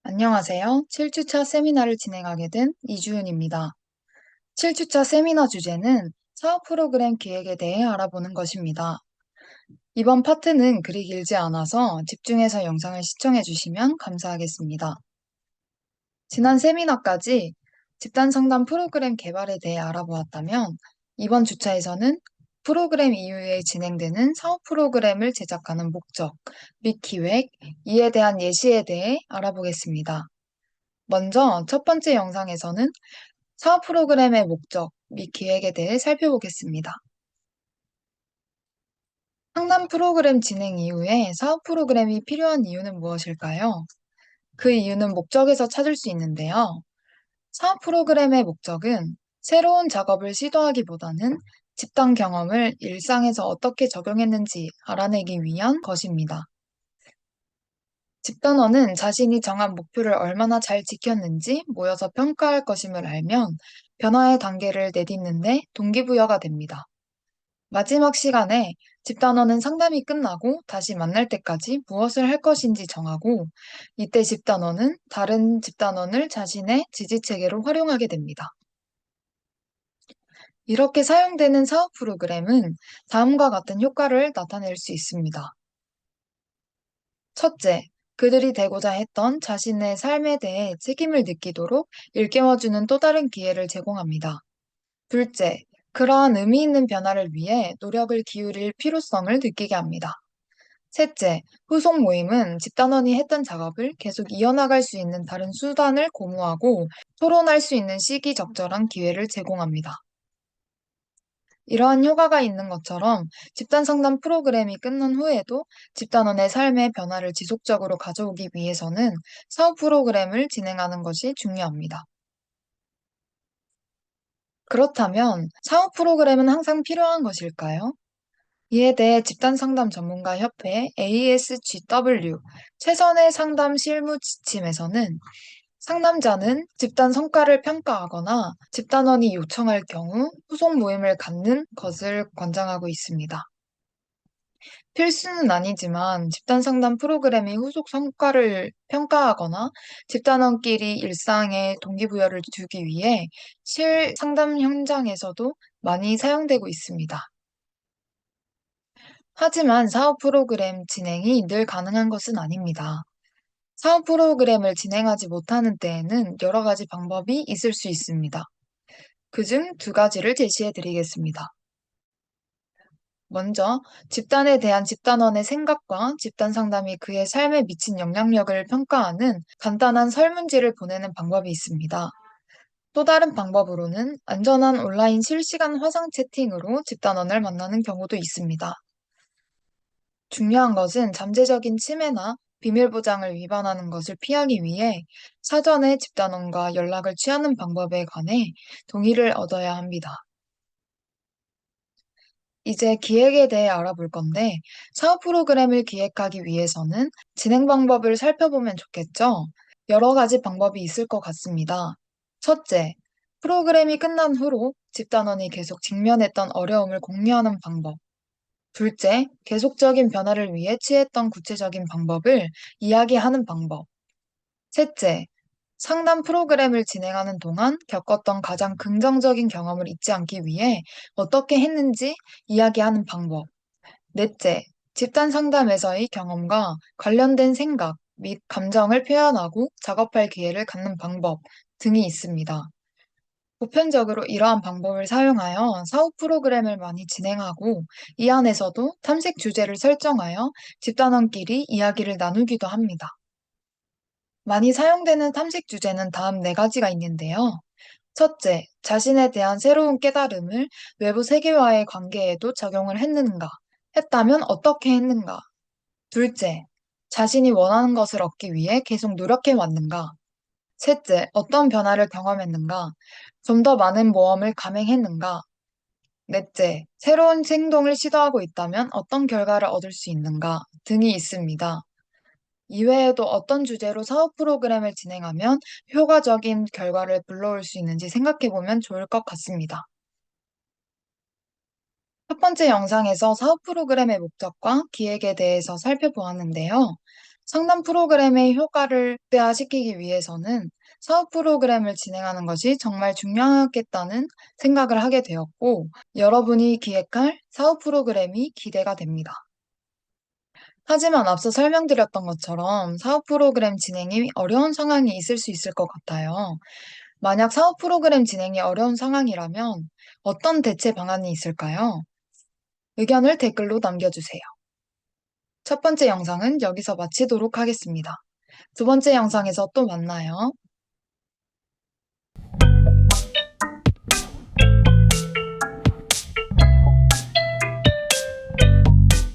안녕하세요. 7주차 세미나를 진행하게 된 이주은입니다. 7주차 세미나 주제는 사업 프로그램 기획에 대해 알아보는 것입니다. 이번 파트는 그리 길지 않아서 집중해서 영상을 시청해 주시면 감사하겠습니다. 지난 세미나까지 집단 상담 프로그램 개발에 대해 알아보았다면 이번 주차에서는 프로그램 이후에 진행되는 사업 프로그램을 제작하는 목적 및 기획, 이에 대한 예시에 대해 알아보겠습니다. 먼저 첫 번째 영상에서는 사업 프로그램의 목적 및 기획에 대해 살펴보겠습니다. 상담 프로그램 진행 이후에 사업 프로그램이 필요한 이유는 무엇일까요? 그 이유는 목적에서 찾을 수 있는데요. 사업 프로그램의 목적은 새로운 작업을 시도하기보다는 집단 경험을 일상에서 어떻게 적용했는지 알아내기 위한 것입니다. 집단원은 자신이 정한 목표를 얼마나 잘 지켰는지 모여서 평가할 것임을 알면 변화의 단계를 내딛는데 동기부여가 됩니다. 마지막 시간에 집단원은 상담이 끝나고 다시 만날 때까지 무엇을 할 것인지 정하고 이때 집단원은 다른 집단원을 자신의 지지체계로 활용하게 됩니다. 이렇게 사용되는 사업 프로그램은 다음과 같은 효과를 나타낼 수 있습니다. 첫째, 그들이 되고자 했던 자신의 삶에 대해 책임을 느끼도록 일깨워주는 또 다른 기회를 제공합니다. 둘째, 그러한 의미 있는 변화를 위해 노력을 기울일 필요성을 느끼게 합니다. 셋째, 후속 모임은 집단원이 했던 작업을 계속 이어나갈 수 있는 다른 수단을 고무하고 토론할 수 있는 시기적절한 기회를 제공합니다. 이러한 효과가 있는 것처럼 집단 상담 프로그램이 끝난 후에도 집단원의 삶의 변화를 지속적으로 가져오기 위해서는 사업 프로그램을 진행하는 것이 중요합니다. 그렇다면 사업 프로그램은 항상 필요한 것일까요? 이에 대해 집단 상담 전문가 협회 ASGW 최선의 상담 실무 지침에서는 상담자는 집단 성과를 평가하거나 집단원이 요청할 경우 후속 모임을 갖는 것을 권장하고 있습니다. 필수는 아니지만 집단 상담 프로그램이 후속 성과를 평가하거나 집단원끼리 일상에 동기부여를 주기 위해 실 상담 현장에서도 많이 사용되고 있습니다. 하지만 사업 프로그램 진행이 늘 가능한 것은 아닙니다. 사업 프로그램을 진행하지 못하는 때에는 여러 가지 방법이 있을 수 있습니다. 그중 두 가지를 제시해 드리겠습니다. 먼저, 집단에 대한 집단원의 생각과 집단 상담이 그의 삶에 미친 영향력을 평가하는 간단한 설문지를 보내는 방법이 있습니다. 또 다른 방법으로는 안전한 온라인 실시간 화상 채팅으로 집단원을 만나는 경우도 있습니다. 중요한 것은 잠재적인 침해나 비밀 보장을 위반하는 것을 피하기 위해 사전에 집단원과 연락을 취하는 방법에 관해 동의를 얻어야 합니다. 이제 기획에 대해 알아볼 건데, 사업 프로그램을 기획하기 위해서는 진행 방법을 살펴보면 좋겠죠? 여러 가지 방법이 있을 것 같습니다. 첫째, 프로그램이 끝난 후로 집단원이 계속 직면했던 어려움을 공유하는 방법. 둘째, 계속적인 변화를 위해 취했던 구체적인 방법을 이야기하는 방법. 셋째, 상담 프로그램을 진행하는 동안 겪었던 가장 긍정적인 경험을 잊지 않기 위해 어떻게 했는지 이야기하는 방법. 넷째, 집단 상담에서의 경험과 관련된 생각 및 감정을 표현하고 작업할 기회를 갖는 방법 등이 있습니다. 보편적으로 이러한 방법을 사용하여 사업 프로그램을 많이 진행하고 이 안에서도 탐색 주제를 설정하여 집단원끼리 이야기를 나누기도 합니다. 많이 사용되는 탐색 주제는 다음 네 가지가 있는데요. 첫째, 자신에 대한 새로운 깨달음을 외부 세계와의 관계에도 적용을 했는가? 했다면 어떻게 했는가? 둘째, 자신이 원하는 것을 얻기 위해 계속 노력해 왔는가? 셋째, 어떤 변화를 경험했는가? 좀 더 많은 모험을 감행했는가? 넷째, 새로운 행동을 시도하고 있다면 어떤 결과를 얻을 수 있는가? 등이 있습니다. 이외에도 어떤 주제로 사업 프로그램을 진행하면 효과적인 결과를 불러올 수 있는지 생각해 보면 좋을 것 같습니다. 첫 번째 영상에서 사업 프로그램의 목적과 기획에 대해서 살펴보았는데요. 상담 프로그램의 효과를 극대화시키기 위해서는 사업 프로그램을 진행하는 것이 정말 중요하겠다는 생각을 하게 되었고, 여러분이 기획할 사업 프로그램이 기대가 됩니다. 하지만 앞서 설명드렸던 것처럼 사업 프로그램 진행이 어려운 상황이 있을 수 있을 것 같아요. 만약 사업 프로그램 진행이 어려운 상황이라면 어떤 대체 방안이 있을까요? 의견을 댓글로 남겨주세요. 첫 번째 영상은 여기서 마치도록 하겠습니다. 두 번째 영상에서 또 만나요.